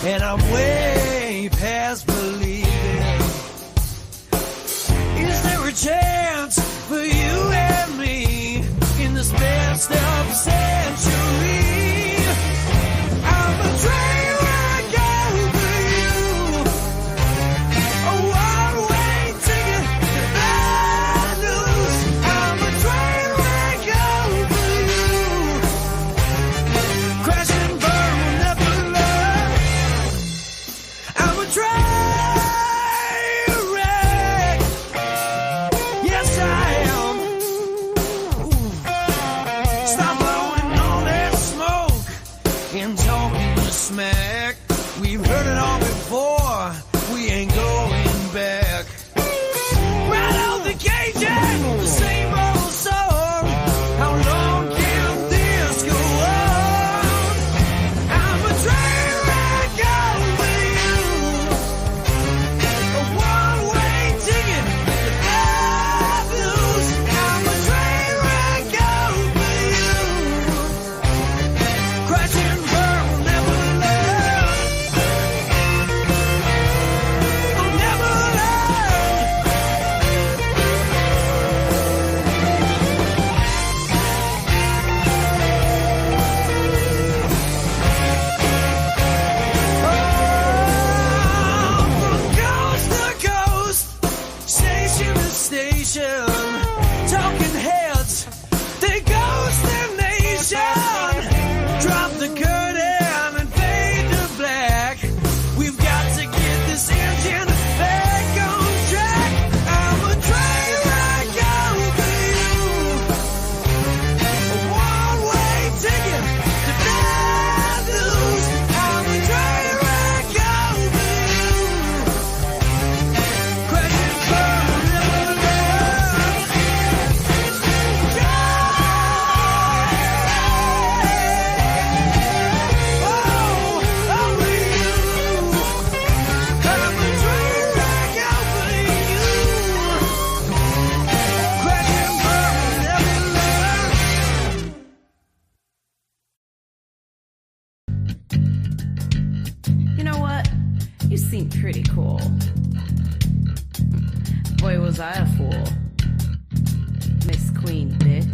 and I'm way past believing. Is there a chance for you and me in this best of century? I'm a train wreck over you, a one-way ticket to bad news. I'm a train wreck over you, crash and burn, will never learn. I'm a train wreck, yes I am. Ooh. Stop blowing all that smoke and talking the smack. We've heard it all before, we ain't going back. Right out the gate, the same old song. How long can this go on? I'm a train wreck over you, a one-way ticket to bad news. I'm a train wreck over you, crash and burn, will never learn. Will never learn. From coast to coast, station to station, talking heads, they ghost the nation. Drop the curtain and fade to black. We've got to get this engine back on track. I'm a train wreck over you, a one-way ticket to bad news. I'm a train wreck over you, crash and burn, will never learn. Oh, over you, I'm a train wreck over you, crash and burn, will never learn. You know what? You seem pretty cool. Boy, was I a fool. Miss Queen, bitch.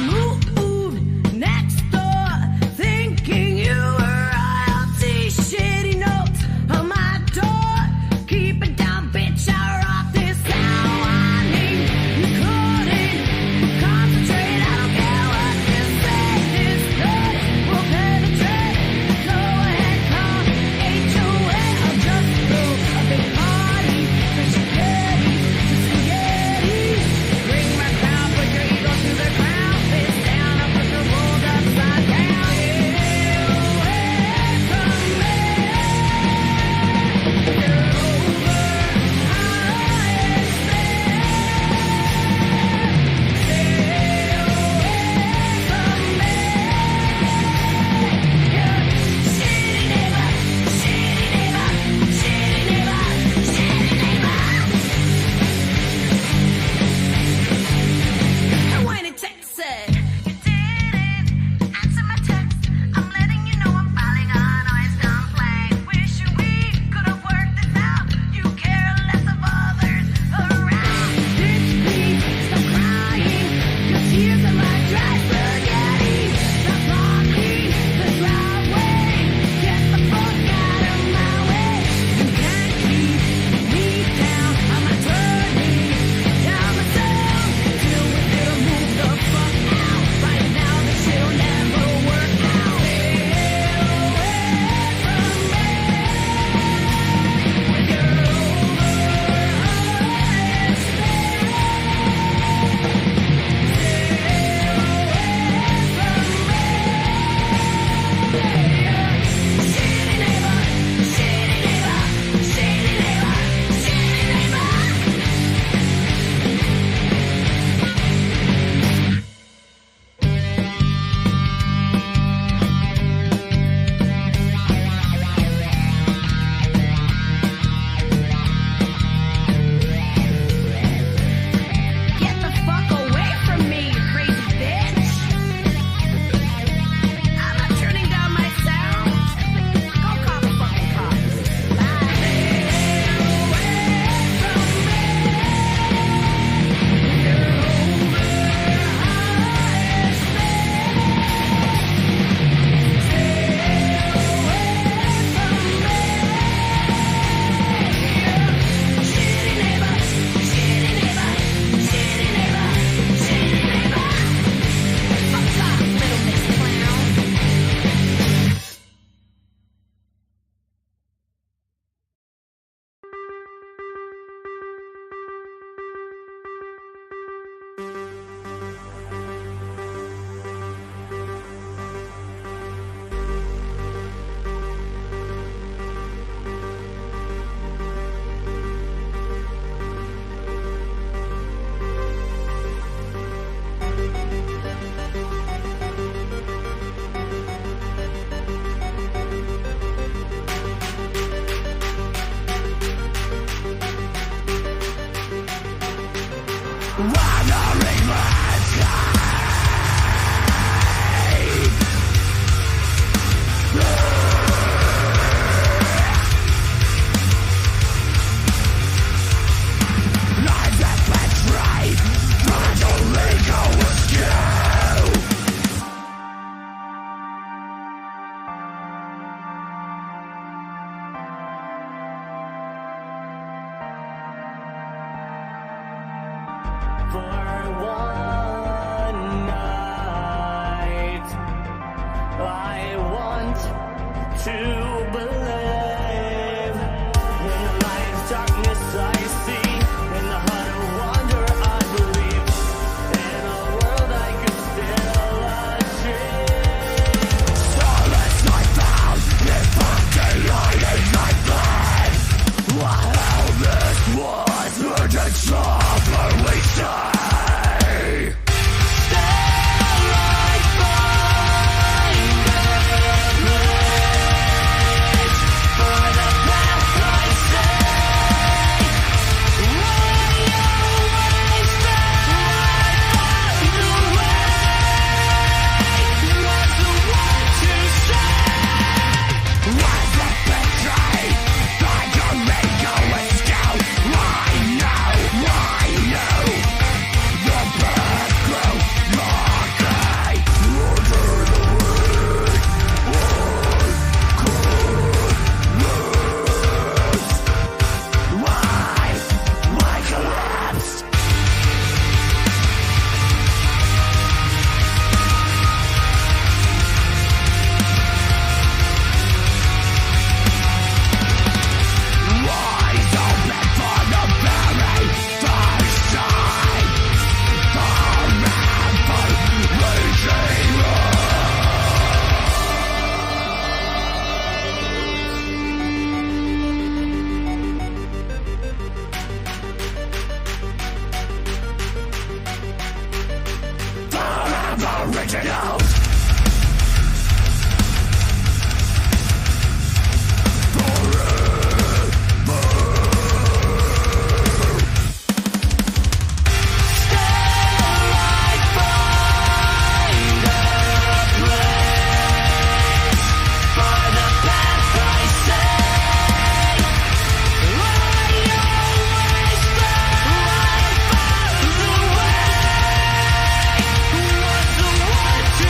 Moved next door, thinking you were royalty. Shitty notes on my door. Keep it down, bitch. I rock this how I need. You couldn't concentrate. I don't care what you say. This noise will penetrate. wandering landscape. Lives that betray, but only go askew. For one night, I want to believe in the light of darkness I see, in the heart of wonder I believe, in a world I could still achieve. Solace I found in fucking hiding my blood. While this was urgent suffering, stay. Originals. To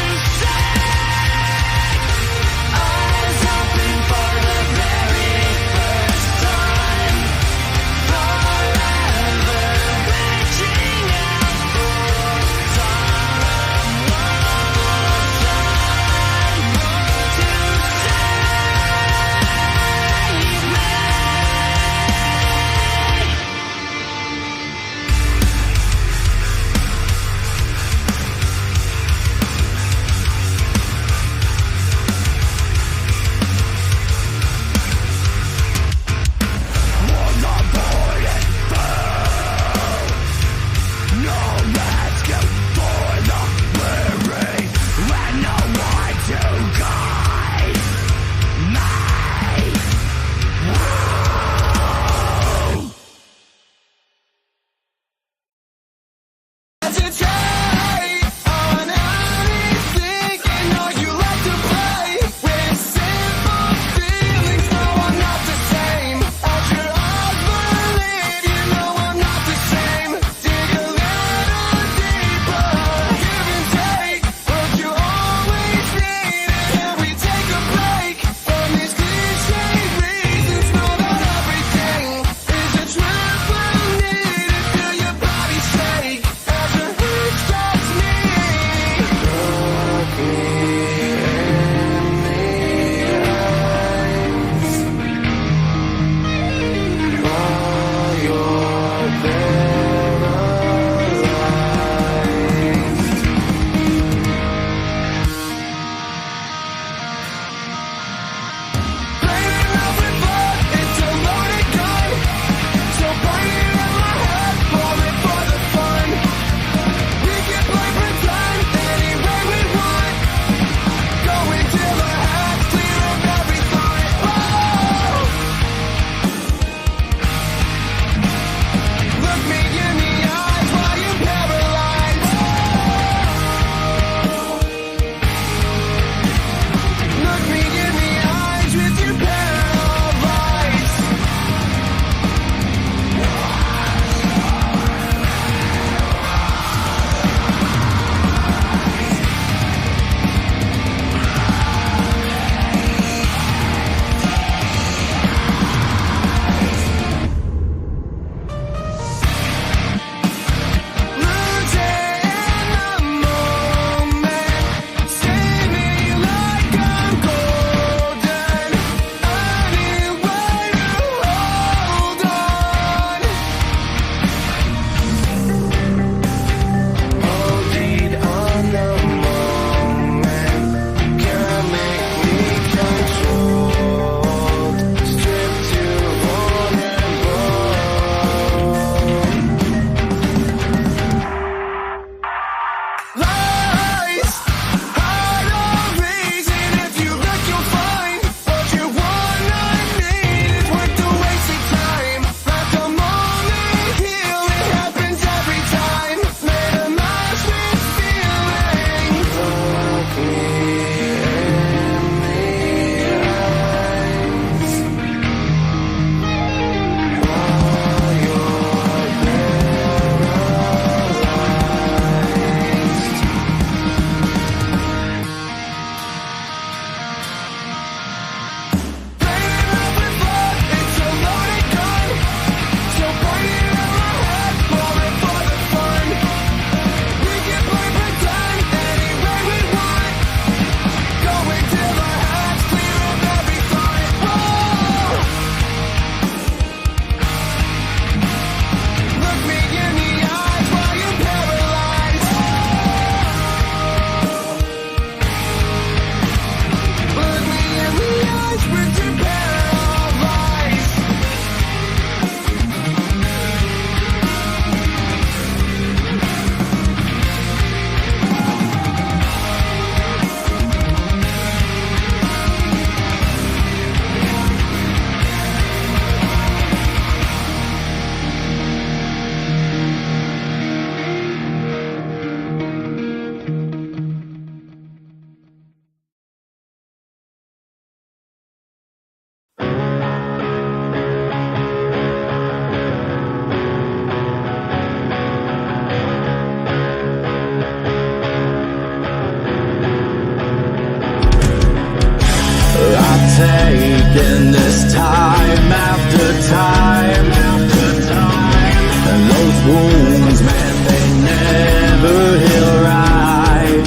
wounds, man, they never heal right.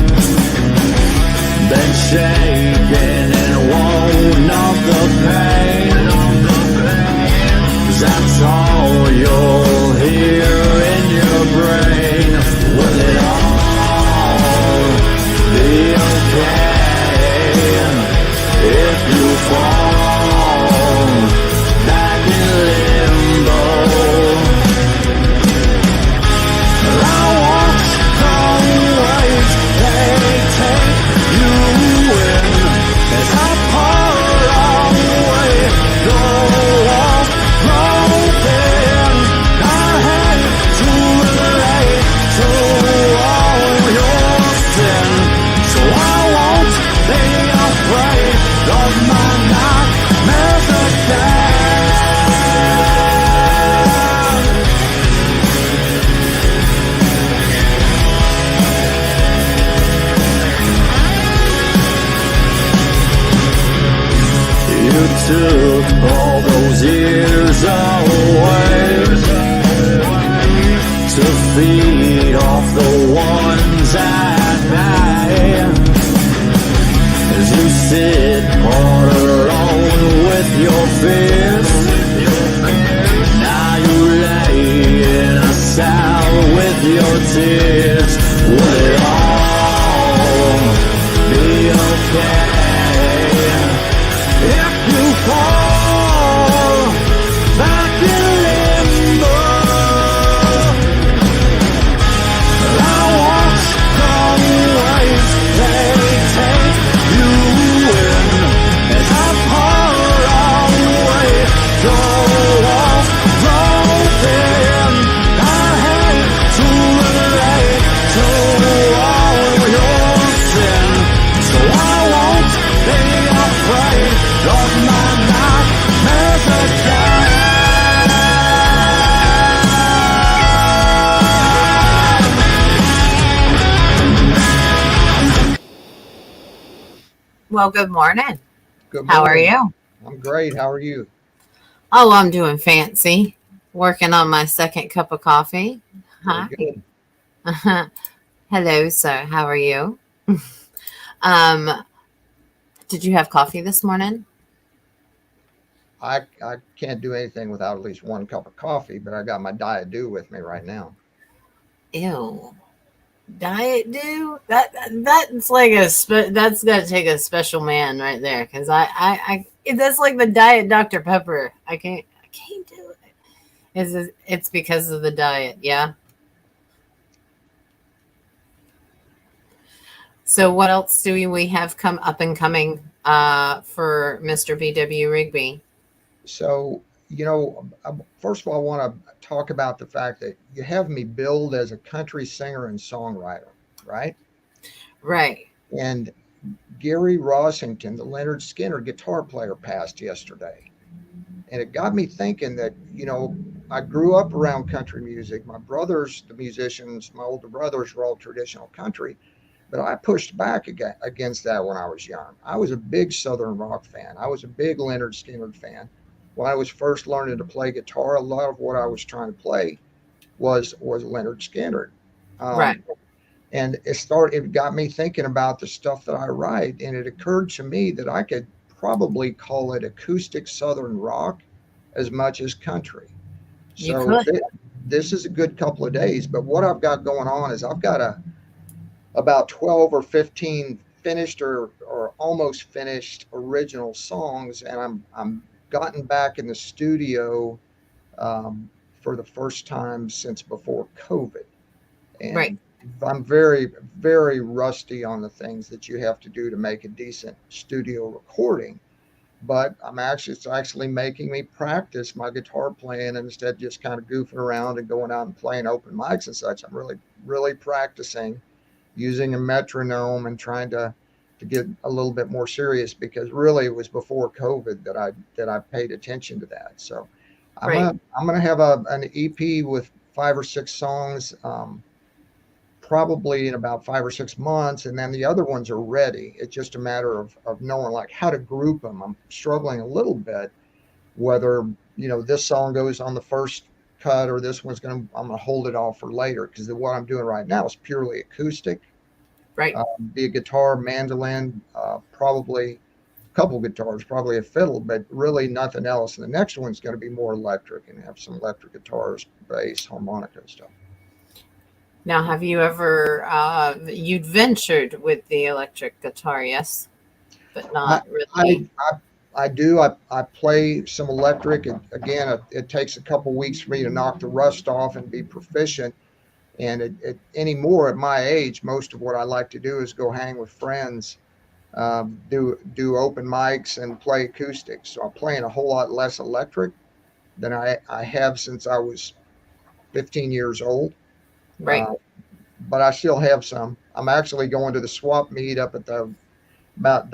Been shaken and won't numb the pain. That's all you'll hear in your brain. Will it all be okay if you fall back in limbo? I watch the waves, they take you in as I pour away the walls broken. I hate to relate to all your sin, so I won't be afraid of my nightmares again. You took all those years away to feed off the ones at night. As you sit all alone with your fears, now you lay in a cell with your tears. Will it all be okay if you fall back in limbo? I watch the waves, they take you in as I pour away the walls broken. I hate to relate to all your sin, so I won't be afraid of my nightmares again. Well, good morning. Good How are morning. you? I'm great. How are you? Oh, I'm doing fancy. Working on my second cup of coffee. Very Hi. good. Hello, sir. How are you? um, did you have coffee this morning? I can't do anything without at least one cup of coffee, but I got my Diet Dew with me right now. Ew. Diet Dew? That's like that's gonna take a special man right there, because I that's like the Diet Dr. Pepper. I can't do it. It's because of the diet, yeah. So what else do we have come up and coming for Mr. VW Rigby? So, first of all, I want to talk about the fact that you have me billed as a country singer and songwriter, right? Right. And Gary Rossington, the Leonard Skinner guitar player, passed yesterday. And it got me thinking that, I grew up around country music. My brothers, the musicians, my older brothers were all traditional country, but I pushed back against that when I was young. I was a big Southern rock fan. I was a big Leonard Skinner fan. When I was first learning to play guitar, a lot of what I was trying to play was Leonard Skinner. Right. And it got me thinking about the stuff that I write. And it occurred to me that I could probably call it acoustic Southern rock as much as country. You So could. this is a good couple of days. But what I've got going on is I've got about 12 or 15 finished or almost finished original songs. And I'm gotten back in the studio for the first time since before COVID. And Right. I'm very, very rusty on the things that you have to do to make a decent studio recording. But it's actually making me practice my guitar playing, and instead of just kind of goofing around and going out and playing open mics and such. I'm really, really practicing using a metronome and trying to get a little bit more serious, because really it was before COVID that I paid attention to that. So Right. I'm gonna have an EP with 5 or 6 songs, probably in about 5 or 6 months, and then the other ones are ready. It's just a matter of knowing like how to group them. I'm struggling a little bit whether this song goes on the first cut, or this one's I'm gonna hold it off for later, because what I'm doing right now is purely acoustic. Right. Be a guitar, mandolin, probably a couple guitars, probably a fiddle, but really nothing else. And the next one's going to be more electric and have some electric guitars, bass, harmonica and stuff. Now, have you ever you'd ventured with the electric guitar? Yes, but not really. I do. I play some electric. And again, it takes a couple weeks for me to knock the rust off and be proficient. And anymore at my age, most of what I like to do is go hang with friends, do open mics and play acoustic. So I'm playing a whole lot less electric than I have since I was 15 years old. Right. But I still have some. I'm actually going to the swap meet up at the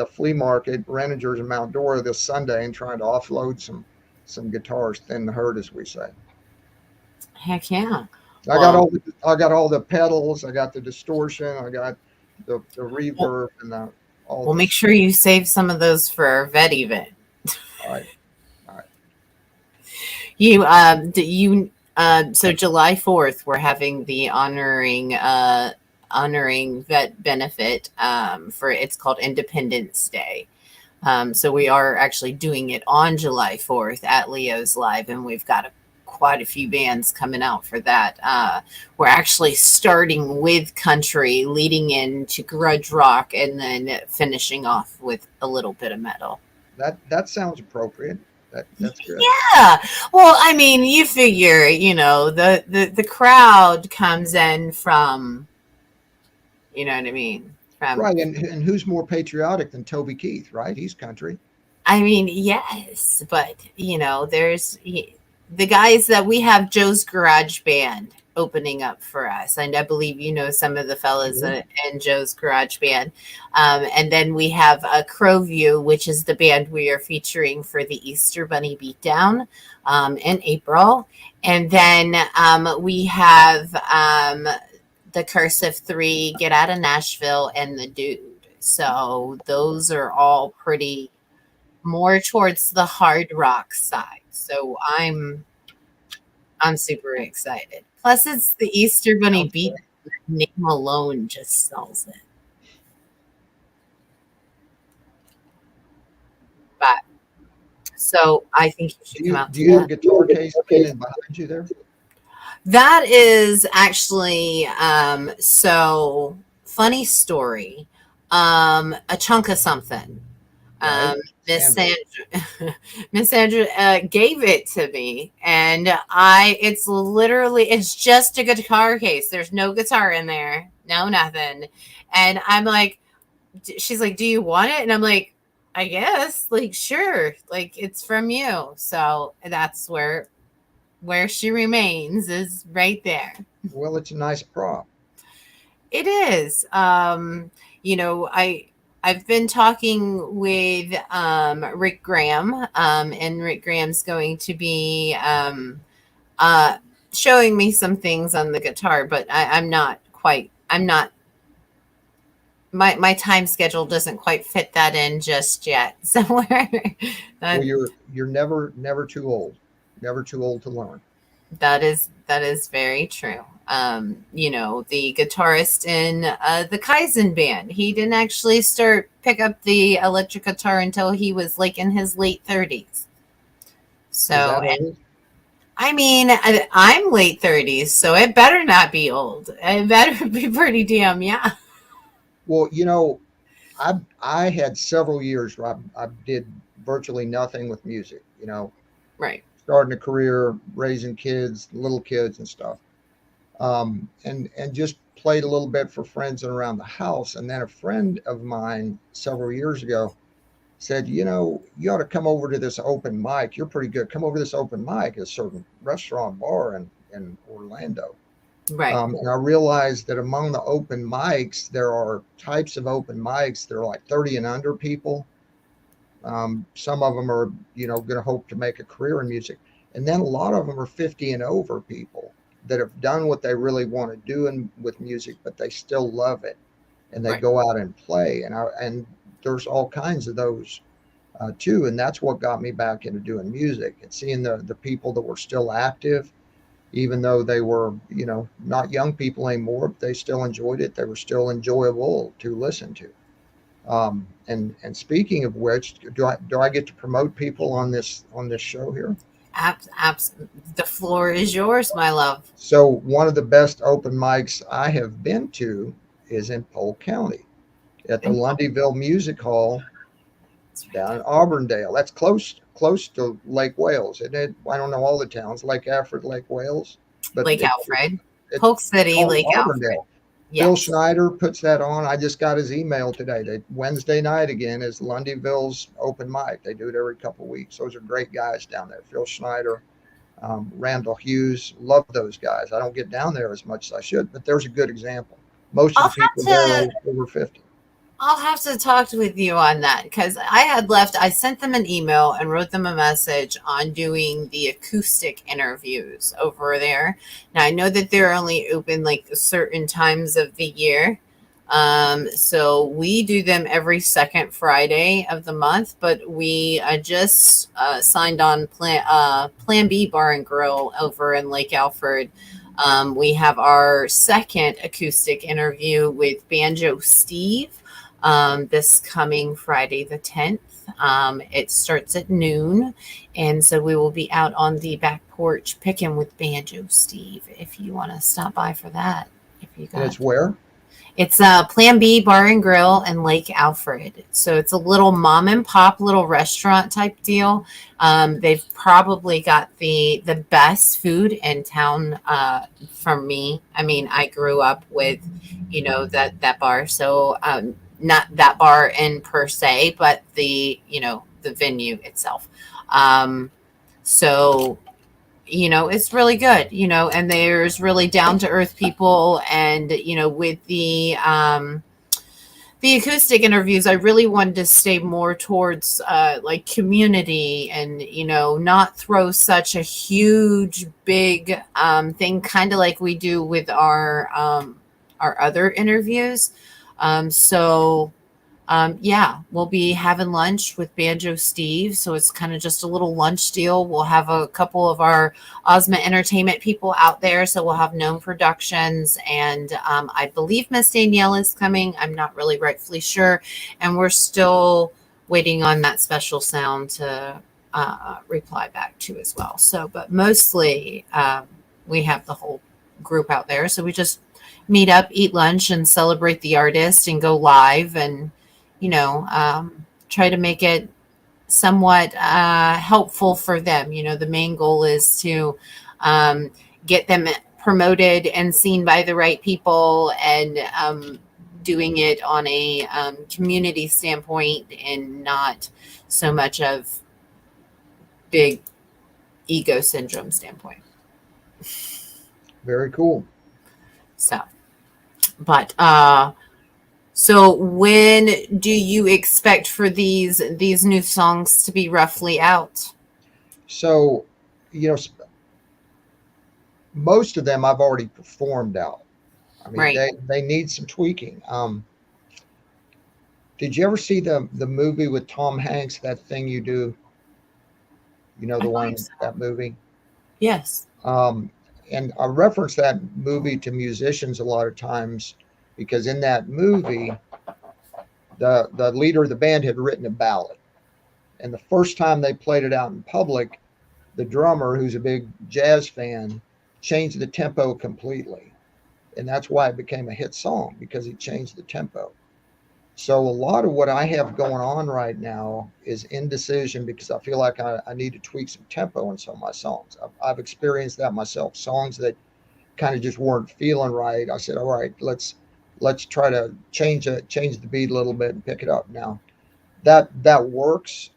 flea market, Renninger's in Mount Dora, this Sunday, and trying to offload some guitars, thin the herd, as we say. Heck yeah. I got all the pedals, I got the distortion, I got the reverb, and all. Well, make sure you save some of those for our vet event. All right. So July 4th, we're having the honoring vet benefit for, it's called Independence Day. So we are actually doing it on July 4th at Leo's Live, and we've got quite a few bands coming out for that. We're actually starting with country, leading into grudge rock, and then finishing off with a little bit of metal. That sounds appropriate. That's good. Yeah. Well, I mean, you figure, the crowd comes in from, you know what I mean? Right. And who's more patriotic than Toby Keith, right? He's country. I mean, yes, but there's the guys that we have, Joe's Garage Band opening up for us, and I believe some of the fellas in Joe's Garage Band, and then we have Crowview, which is the band we are featuring for the Easter Bunny Beatdown in April, and then we have the Cursive 3, Get Out of Nashville, and the Dude. So those are all pretty more towards the hard rock side. So I'm super excited. Plus, it's the Easter Bunny beat. The name alone just sells it. But so I think you should come out. Do you have a guitar case behind you there? That is actually so funny story. A chunk of something. Miss Sandra gave it to me, and it's just a guitar case. There's no guitar in there, no nothing. And I'm like, she's like, do you want it? And I'm like, I guess, like, sure, like, it's from you. So that's where she remains, is right there. Well, it's a nice prop. It is. I've been talking with Rick Graham, and Rick Graham's going to be showing me some things on the guitar, but my time schedule doesn't quite fit that in just yet. So well, you're never too old. Never too old to learn. That is very true. The guitarist in the Kaizen band, he didn't actually pick up the electric guitar until he was like in his late 30s. So, I mean, I'm late 30s, so it better not be old. It better be pretty damn young. Well, I had several years where I did virtually nothing with music, Right. Starting a career, raising kids, little kids and stuff. And just played a little bit for friends and around the house. And then a friend of mine several years ago said, you ought to come over to this open mic. You're pretty good. Come over to this open mic at a certain restaurant bar in Orlando. Right. And I realized that among the open mics, there are types of open mics. They're like 30 and under people. Some of them are, going to hope to make a career in music. And then a lot of them are 50 and over people that have done what they really want to do with music, but they still love it. And they go out and play. And there's all kinds of those too. And that's what got me back into doing music, and seeing the people that were still active even though they were, not young people anymore, but they still enjoyed it. They were still enjoyable to listen to. And speaking of which, do I get to promote people on this show here? The floor is yours, my love. So one of the best open mics I have been to is in Polk County at the Lundyville Music Hall down in Auburndale. That's close to Lake Wales. I don't know all the towns, Lake Alfred, Lake Wales, but Lake Alfred, it's Polk City, called Lake Alfred. Auburndale. Yes. Phil Schneider puts that on. I just got his email today. Wednesday night again is Lundyville's open mic. They do it every couple of weeks. Those are great guys down there. Phil Schneider, Randall Hughes, love those guys. I don't get down there as much as I should, but there's a good example. Most of the people there are over 50. I'll have to talk with you on that because I sent them an email and wrote them a message on doing the acoustic interviews over there. Now I know that they're only open like certain times of the year. So we do them every second Friday of the month, but we just signed on Plan B Bar and Grill over in Lake Alfred. We have our second acoustic interview with Banjo Steve. This coming Friday the 10th. It starts at noon, and so we will be out on the back porch picking with Banjo Steve if you want to stop by for that. And it's where? It's Plan B Bar and Grill in Lake Alfred. So it's a little mom and pop little restaurant type deal. They've probably got the best food in town from me. I mean, I grew up with, that bar. So not that bar in per se, but the venue itself. So it's really good, and there's really down to earth people. And, with the acoustic interviews, I really wanted to stay more towards like community and, not throw such a huge, big thing, kind of like we do with our other interviews. We'll be having lunch with Banjo Steve. So it's kind of just a little lunch deal. We'll have a couple of our Osment Entertainment people out there. So we'll have Known Productions. And I believe Miss Danielle is coming. I'm not really rightfully sure. And we're still waiting on that special sound to reply back to as well. So, but mostly we have the whole group out there. So we just meet up, eat lunch, and celebrate the artist and go live and, try to make it somewhat helpful for them. The main goal is to get them promoted and seen by the right people and doing it on a community standpoint and not so much of big ego syndrome standpoint. Very cool. So, but so when do you expect for these new songs to be roughly out? So, most of them I've already performed out. I mean, right. They need some tweaking. Did you ever see the movie with Tom Hanks, That Thing You Do? That movie? Yes. And I reference that movie to musicians a lot of times because in that movie, the leader of the band had written a ballad. And the first time they played it out in public, the drummer, who's a big jazz fan, changed the tempo completely. And that's why it became a hit song, because he changed the tempo. So a lot of what I have going on right now is indecision because I feel like I need to tweak some tempo in some of my songs. I've experienced that myself. Songs that kind of just weren't feeling right. I said, all right, let's try to change the beat a little bit and pick it up. Now that works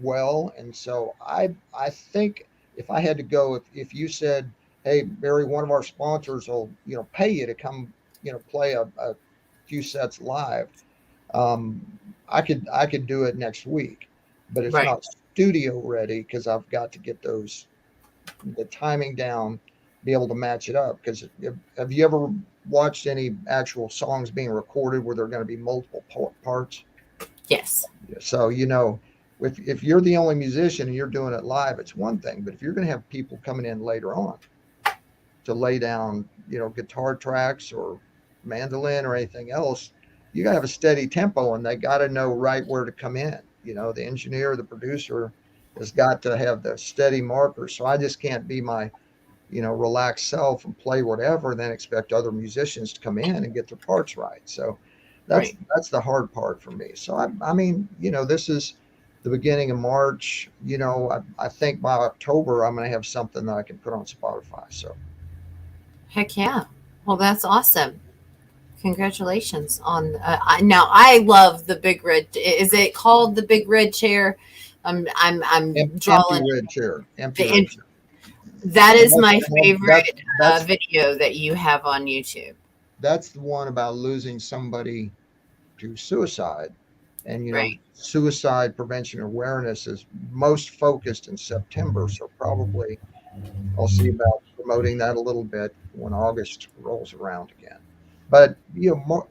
well. And so I think if I had to go, if you said, hey, Barry, one of our sponsors will, pay you to come, play a few sets live. I could do it next week, but it's not studio ready because I've got to get the timing down, be able to match it up. Because have you ever watched any actual songs being recorded where there are going to be multiple parts? Yes. So, if you're the only musician and you're doing it live, it's one thing. But if you're going to have people coming in later on, to lay down, guitar tracks or mandolin or anything else, you got to have a steady tempo, and they got to know right where to come in. The engineer, the producer has got to have the steady marker. So I just can't be my, relaxed self and play whatever, and then expect other musicians to come in and get their parts right. So that's Right. that's the hard part for me. So I mean, this is the beginning of March. I think by October I'm going to have something that I can put on Spotify. So Heck yeah. Well, that's awesome. Congratulations on. Now I love the big red. Is it called the big red chair? I'm empty drawing red chair, empty the. red chair. That And is my favorite that's video that you have on YouTube. that's the one about losing somebody to suicide. And Right. suicide prevention awareness is most focused in September. So probably I'll see about promoting that a little bit when August rolls around again. But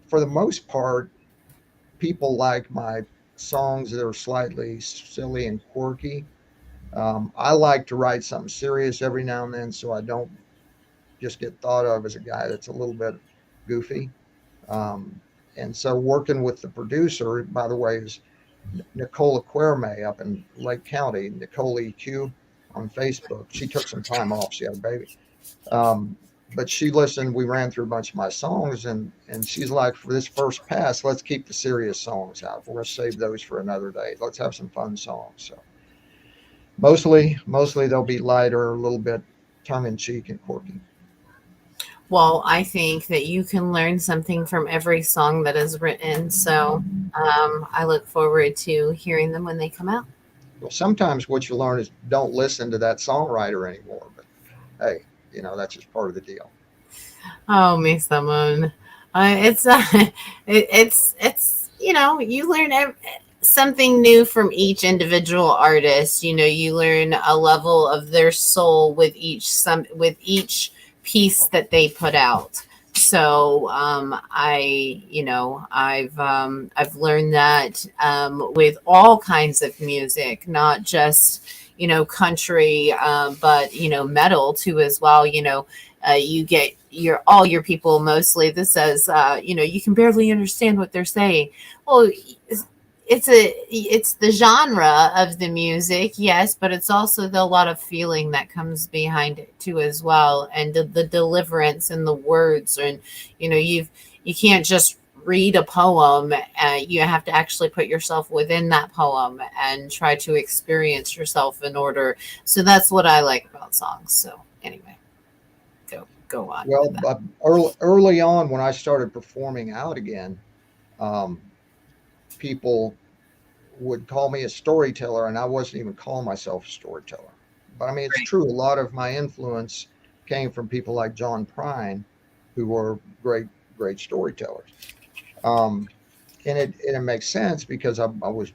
for the most part, people like my songs that are slightly silly and quirky. I like to write something serious every now and then, so I don't just get thought of as a guy that's a little bit goofy. Um, and so working with the producer, by the way, is Nicole Aquerme up in Lake County, Nicole EQ on Facebook. She took some time off. She had a baby. But she listened. We ran through a bunch of my songs, and she's like, for this first pass, let's keep the serious songs out. We're going to save those for another day. Let's have some fun songs. So mostly they'll be lighter, a little bit tongue in cheek and quirky. Well, I think that you can learn something from every song that is written. So I look forward to hearing them when they come out. Well, sometimes what you learn is don't listen to that songwriter anymore. But hey, that's just part of the deal. Oh, me someone. It's it's you learn something new from each individual artist. You learn a level of their soul with each piece that they put out. So I've learned that with all kinds of music, not just country, but metal too as well. You get all your people mostly that says you can barely understand what they're saying. Well, it's the genre of the music, yes, but it's also a lot of feeling that comes behind it too as well, and the deliverance and the words, and you can't just read a poem. You have to actually put yourself within that poem and try to experience yourself in order. So that's what I like about songs. So anyway, go on. Well, early on when I started performing out again, people would call me a storyteller, and I wasn't even calling myself a storyteller. But I mean, it's true. A lot of my influence came from people like John Prine, who were great storytellers. And it makes sense because I was,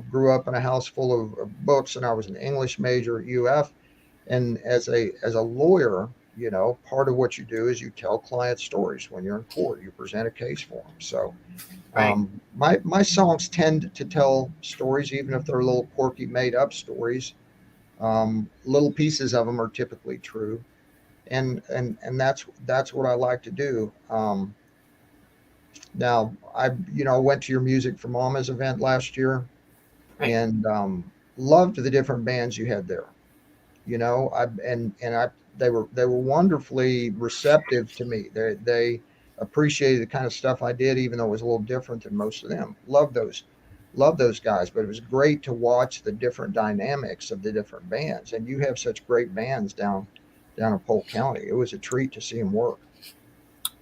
grew up in a house full of books, and I was an English major at UF. And as a lawyer, part of what you do is you tell clients stories when you're in court. You present a case for them. So my songs tend to tell stories, even if they're little quirky, made up stories. Little pieces of them are typically true, and that's what I like to do. Now I went to your Music for Mamas event last year, and loved the different bands you had there. They were wonderfully receptive to me. They appreciated the kind of stuff I did, even though it was a little different than most of them. Love those guys, but it was great to watch the different dynamics of the different bands. And you have such great bands down in Polk County. It was a treat to see them work.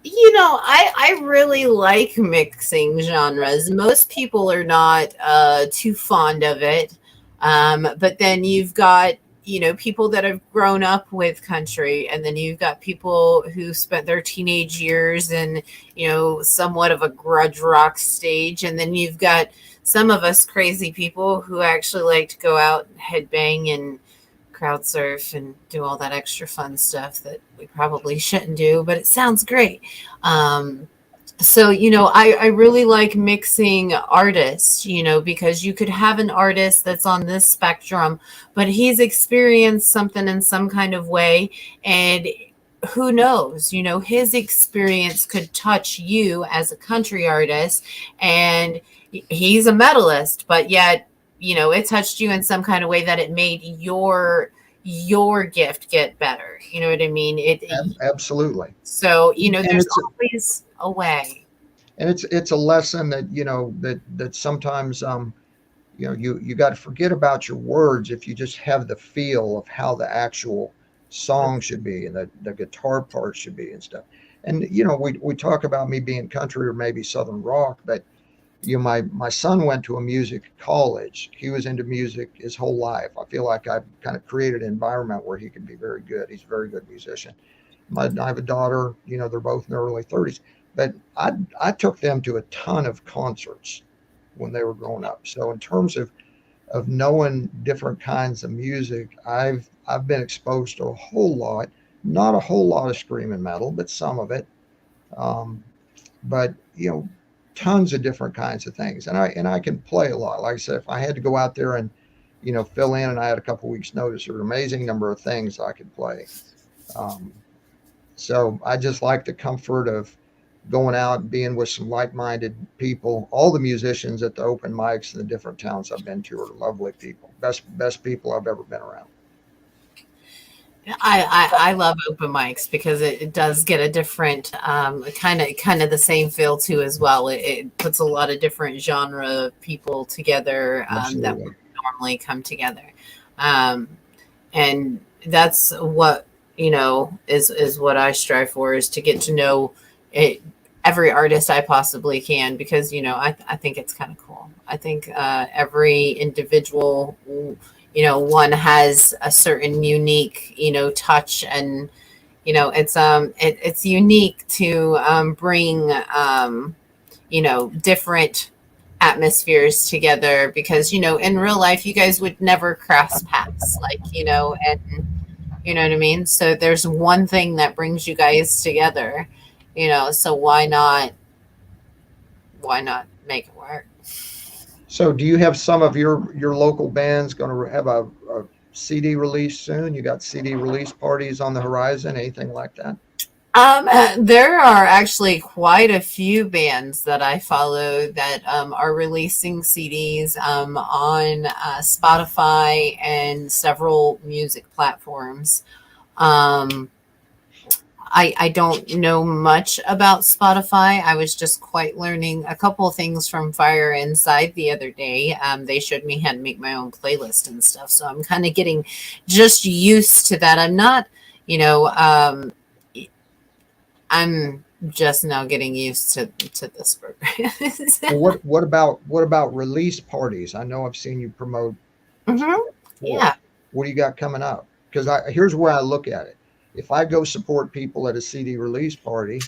I really like mixing genres. Most people are not too fond of it. But then you've got, people that have grown up with country, and then you've got people who spent their teenage years in, somewhat of a grudge rock stage. And then you've got some of us crazy people who actually like to go out and headbang and crowd surf and do all that extra fun stuff that we probably shouldn't do, but it sounds great. So, I really like mixing artists, because you could have an artist that's on this spectrum, but he's experienced something in some kind of way, and who knows, his experience could touch you as a country artist, and he's a medalist, but yet, it touched you in some kind of way that it made your gift get better. You know what I mean? Absolutely. So, And there's it's always a way. and it's a lesson that that sometimes you got to forget about your words if you just have the feel of how the actual song should be and the guitar part should be and stuff. And we talk about me being country or maybe southern rock, but my son went to a music college. He was into music his whole life. I feel like I've kind of created an environment where he can be very good. He's a very good musician. I have a daughter, they're both in their early 30s, but I took them to a ton of concerts when they were growing up. So in terms of knowing different kinds of music, I've been exposed to a whole lot, not a whole lot of screaming metal, but some of it. But tons of different kinds of things, and I can play a lot. Like I said, if I had to go out there and fill in, and I had a couple weeks notice, there were an amazing number of things I could play. So I just like the comfort of going out and being with some like-minded people. All the musicians at the open mics in the different towns I've been to are lovely people. Best people I've ever been around. I love open mics because it does get a different kind of the same feel too as well. It puts a lot of different genre people together that would normally come together, and that's what is what I strive for, is to get to know every artist I possibly can, because I think it's kind of cool. I think every individual, one has a certain unique, touch, and it's unique to bring different atmospheres together, because in real life you guys would never cross paths, and you know what I mean? So there's one thing that brings you guys together, so why not make it work? So do you have some of your local bands going to have a CD release soon? You got CD release parties on the horizon, anything like that? There are actually quite a few bands that I follow that are releasing CDs on Spotify and several music platforms. I don't know much about Spotify. I was just quite learning a couple of things from Fire Inside the other day. They showed me how to make my own playlist and stuff. So I'm kind of getting just used to that. I'm not, I'm just now getting used to this program. Well, what about release parties? I know I've seen you promote. Mm-hmm. Yeah. What do you got coming up? Because here's where I look at it. If I go support people at a CD release party,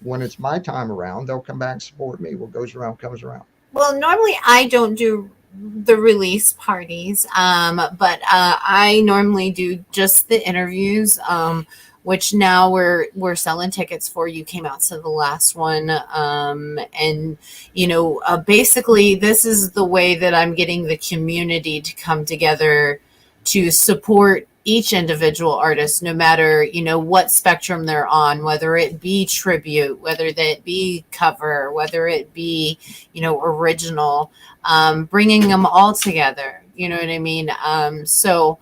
when it's my time around, they'll come back and support me. What goes around comes around. Well, normally I don't do the release parties, but I normally do just the interviews, which now we're selling tickets for. You came out to the last one, and basically this is the way that I'm getting the community to come together to support each individual artist, no matter what spectrum they're on, whether it be tribute, whether that be cover, whether it be original, bringing them all together. You know what I mean? So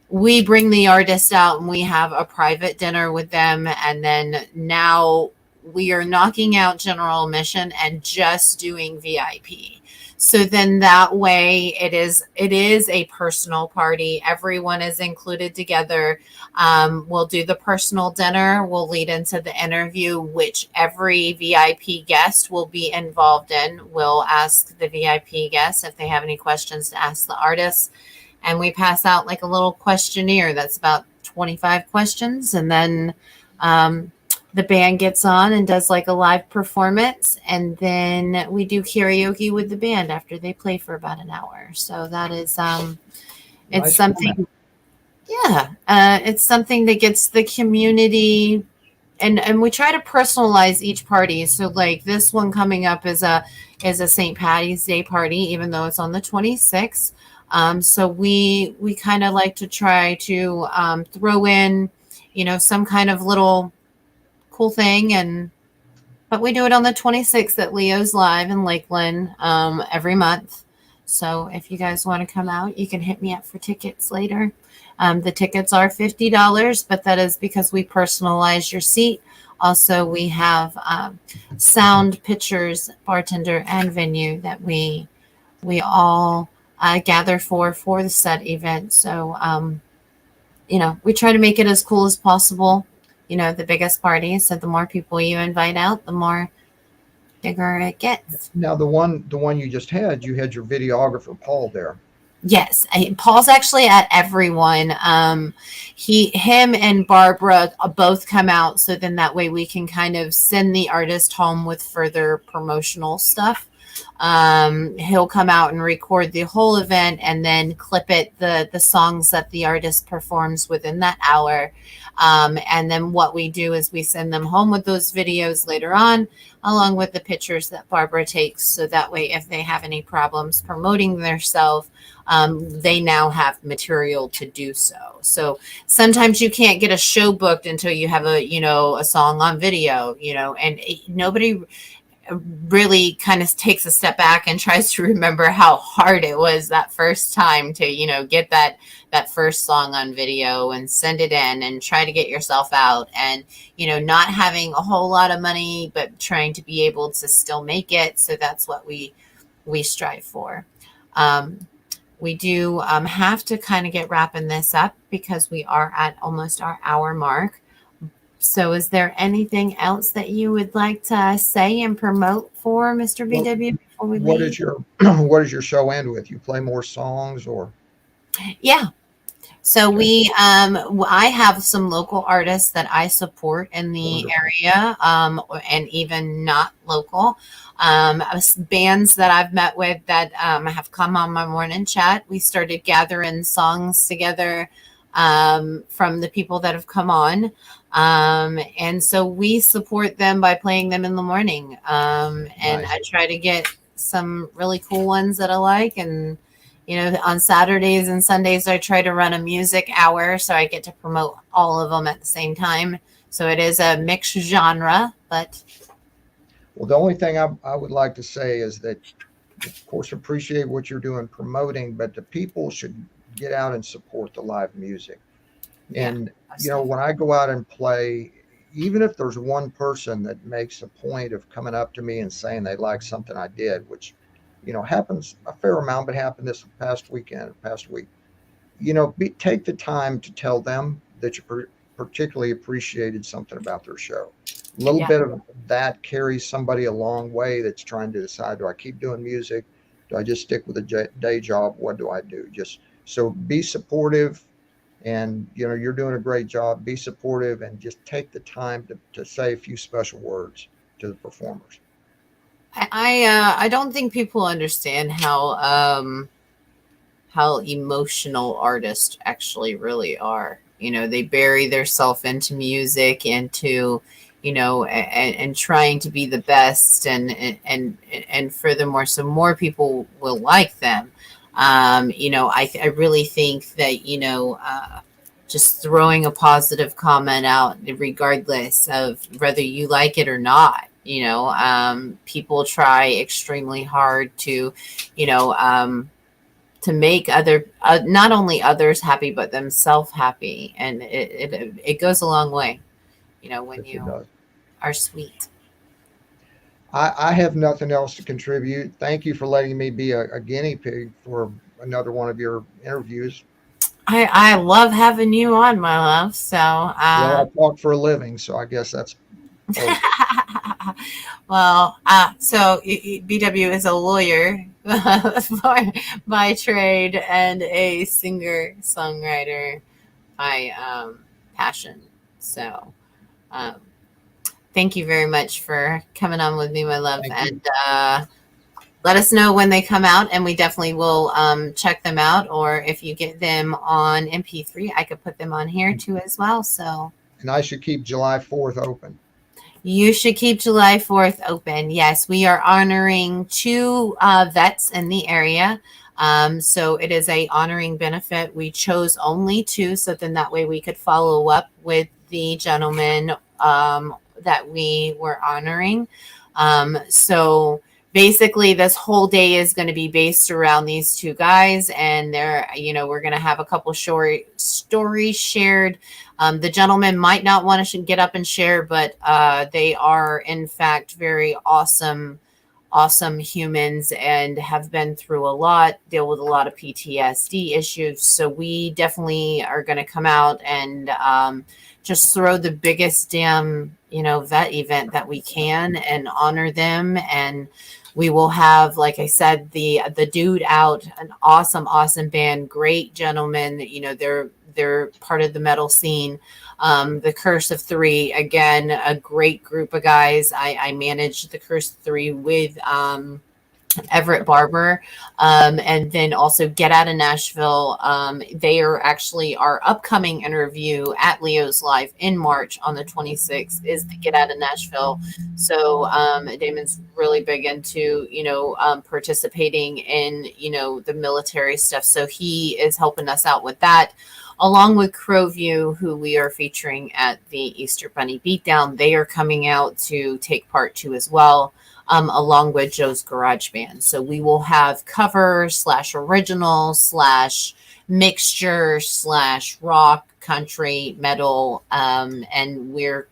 we bring the artist out and we have a private dinner with them, and then now we are knocking out general admission and just doing VIP. So then that way it is a personal party. Everyone is included together. We'll do the personal dinner. We'll lead into the interview, which every VIP guest will be involved in. We'll ask the VIP guests if they have any questions to ask the artists. And we pass out like a little questionnaire that's about 25 questions. And then the band gets on and does like a live performance, and then we do karaoke with the band after they play for about an hour. So that is it's Nice something format. it's something that gets the community, and we try to personalize each party. So like this one coming up is a St. Patty's Day party, even though it's on the 26th. So we kind of like to try to throw in some kind of little cool thing. But we do it on the 26th at Leo's Live in Lakeland every month. So if you guys want to come out, you can hit me up for tickets later. The tickets are $50, but that is because we personalize your seat. Also, we have sound, pictures, bartender, and venue that we all gather for the said event. So, we try to make it as cool as possible. The biggest party. So the more people you invite out, the more bigger it gets. Now, the one you just had, you had your videographer Paul there. Yes, Paul's actually at everyone. Him and Barbara both come out, so then that way we can kind of send the artist home with further promotional stuff. He'll come out and record the whole event and then clip it, the songs that the artist performs within that hour. And then what we do is we send them home with those videos later on, along with the pictures that Barbara takes. So that way, if they have any problems promoting themselves, they now have material to do so. So sometimes you can't get a show booked until you have a song on video, and nobody really kind of takes a step back and tries to remember how hard it was that first time to, get that first song on video and send it in and try to get yourself out, and, not having a whole lot of money, but trying to be able to still make it. So that's what we strive for. We do have to kind of get wrapping this up because we are at almost our hour mark. So is there anything else that you would like to say and promote for Mr. BW before we leave? What does your show end with? You play more songs or? Yeah. So I have some local artists that I support in the area, and even not local, bands that I've met with that have come on my morning chat. We started gathering songs together from the people that have come on. And so we support them by playing them in the morning. And Nice. I try to get some really cool ones that I like. And, on Saturdays and Sundays, I try to run a music hour. So I get to promote all of them at the same time. So it is a mixed genre, but. Well, the only thing I would like to say is that, of course, appreciate what you're doing promoting, but the people should get out and support the live music. And, when I go out and play, even if there's one person that makes a point of coming up to me and saying they like something I did, which, happens a fair amount, but happened this past week, take the time to tell them that you particularly appreciated something about their show. A little bit of that carries somebody a long way that's trying to decide, do I keep doing music? Do I just stick with a day job? What do I do? Just so be supportive. And, you're doing a great job. Be supportive and just take the time to say a few special words to the performers. I don't think people understand how emotional artists actually really are. They bury themselves into music, into, and trying to be the best, and furthermore, so more people will like them. I really think that, just throwing a positive comment out, regardless of whether you like it or not, people try extremely hard to, to make not only others happy, but themselves happy. And it goes a long way, when you are sweet. I have nothing else to contribute. Thank you for letting me be a guinea pig for another one of your interviews. I love having you on, my love. So, well, I talk for a living, so I guess that's. Well, so BW is a lawyer by trade and a singer songwriter by passion. So, thank you very much for coming on with me, my love. And let us know when they come out, and we definitely will check them out. Or if you get them on MP3, I could put them on here too as well. So. And I should keep July 4th open. You should keep July 4th open. Yes, we are honoring 2 vets in the area. So it is a honoring benefit. We chose only 2, so then that way we could follow up with the gentlemen that we were honoring. So basically, this whole day is going to be based around these two guys, and they're, we're going to have a couple stories shared. The gentleman might not want to get up and share, but they are, in fact, very awesome humans and have been through a lot, deal with a lot of PTSD issues. So we definitely are going to come out and just throw the biggest damn, vet event that we can and honor them. And we will have, like I said, the dude out, an awesome band, great gentlemen. They're part of the metal scene. The Curse of Three, again, a great group of guys. I managed the Curse of Three with Everett Barber, and then also Get Out of Nashville. They are actually our upcoming interview at Leo's Live in March on the 26th is the Get Out of Nashville. So Damon's really big into participating in the military stuff, so he is helping us out with that, along with Crowview, who we are featuring at the Easter Bunny Beatdown. They are coming out to take part too as well, along with Joe's Garage Band. So we will have cover / original / mixture / rock, country, metal, and we're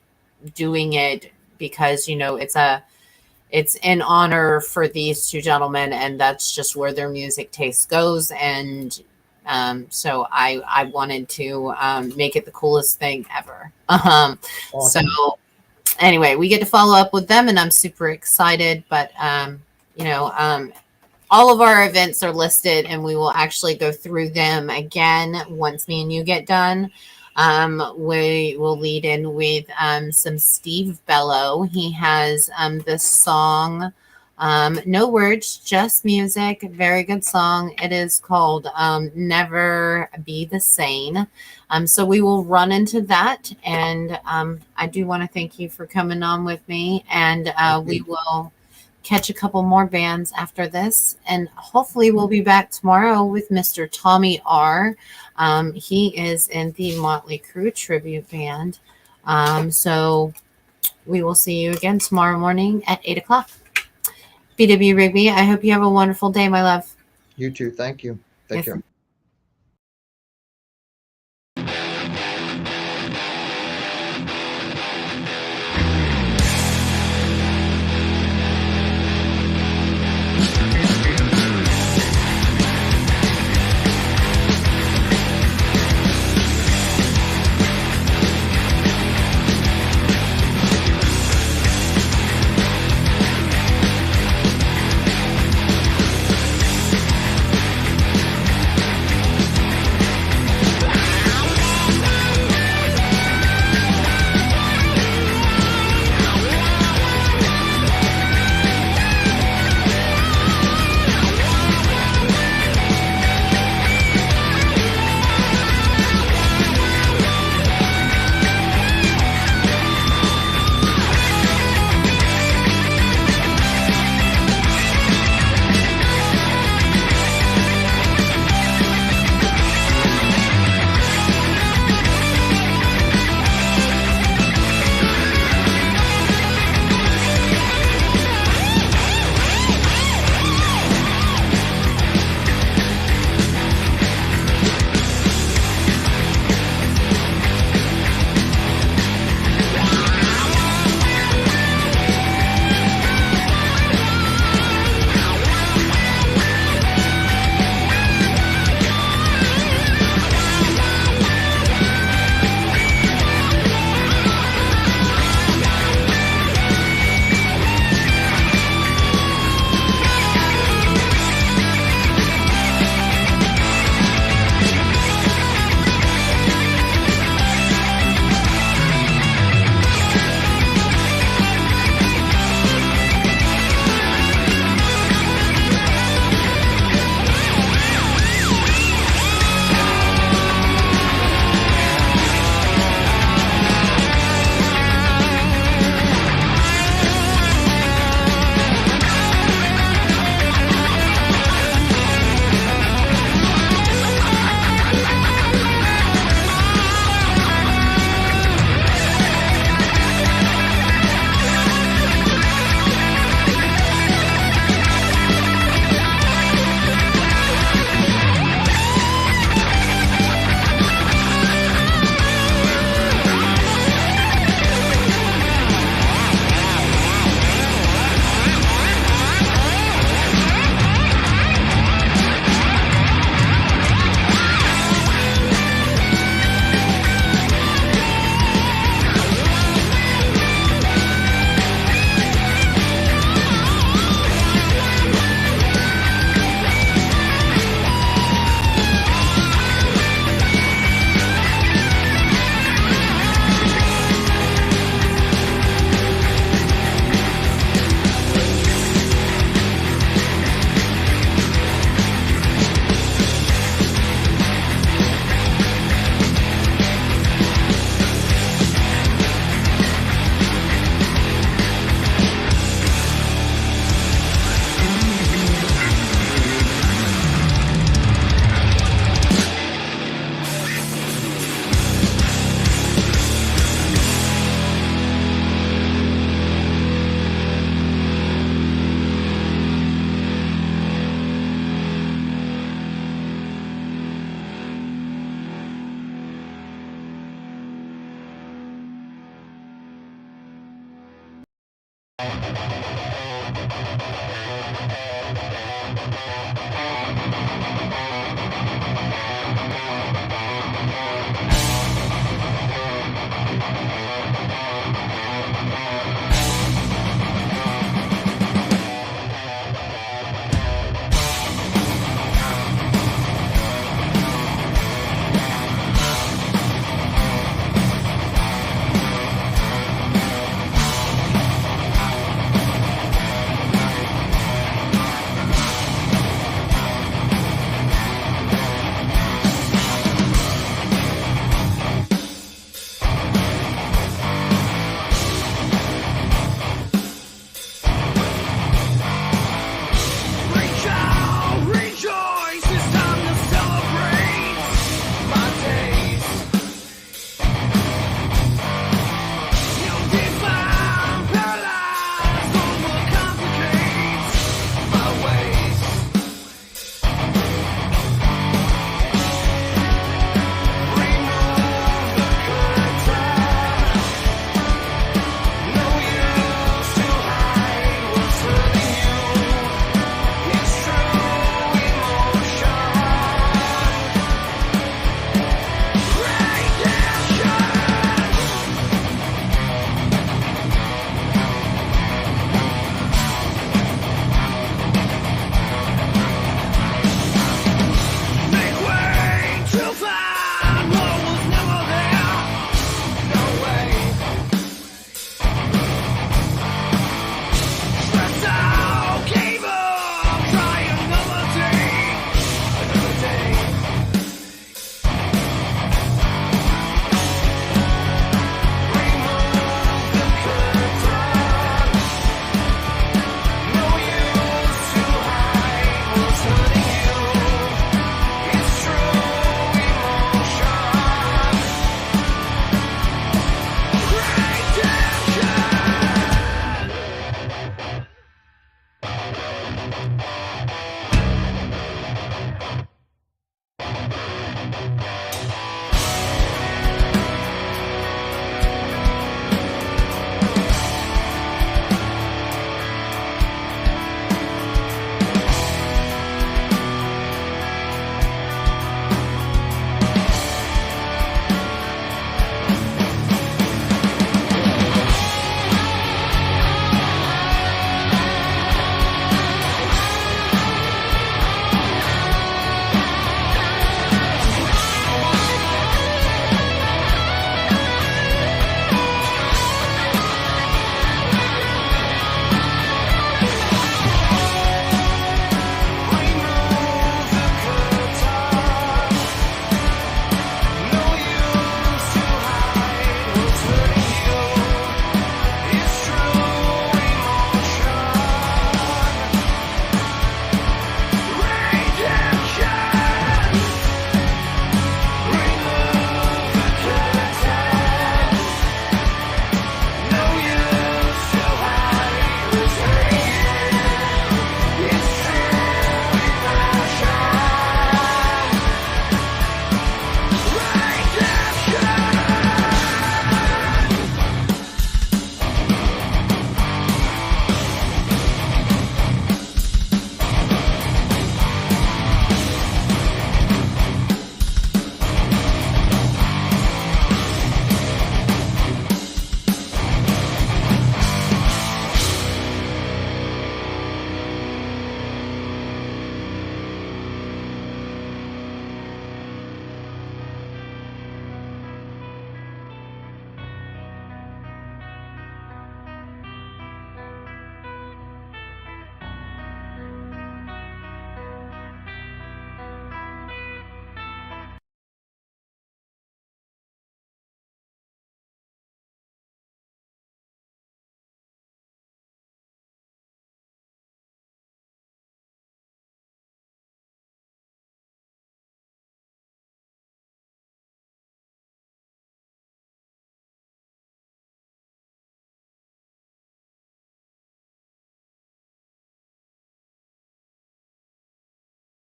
doing it because it's in honor for these two gentlemen, and that's just where their music taste goes. And so I wanted to make it the coolest thing ever. Awesome. So anyway, we get to follow up with them, and I'm super excited. But all of our events are listed, and we will actually go through them again once me and you get done. We will lead in with some Steve Bello. He has this song, no words, just music. Very good song. It is called Never Be the Same. So we will run into that. And I do want to thank you for coming on with me. And we will catch a couple more bands after this. And hopefully we'll be back tomorrow with Mr. Tommy R. He is in the Motley Crue tribute band. So we will see you again tomorrow morning at 8 o'clock. BW Rigby, I hope you have a wonderful day, my love. You too. Thank you. Thank you. Thank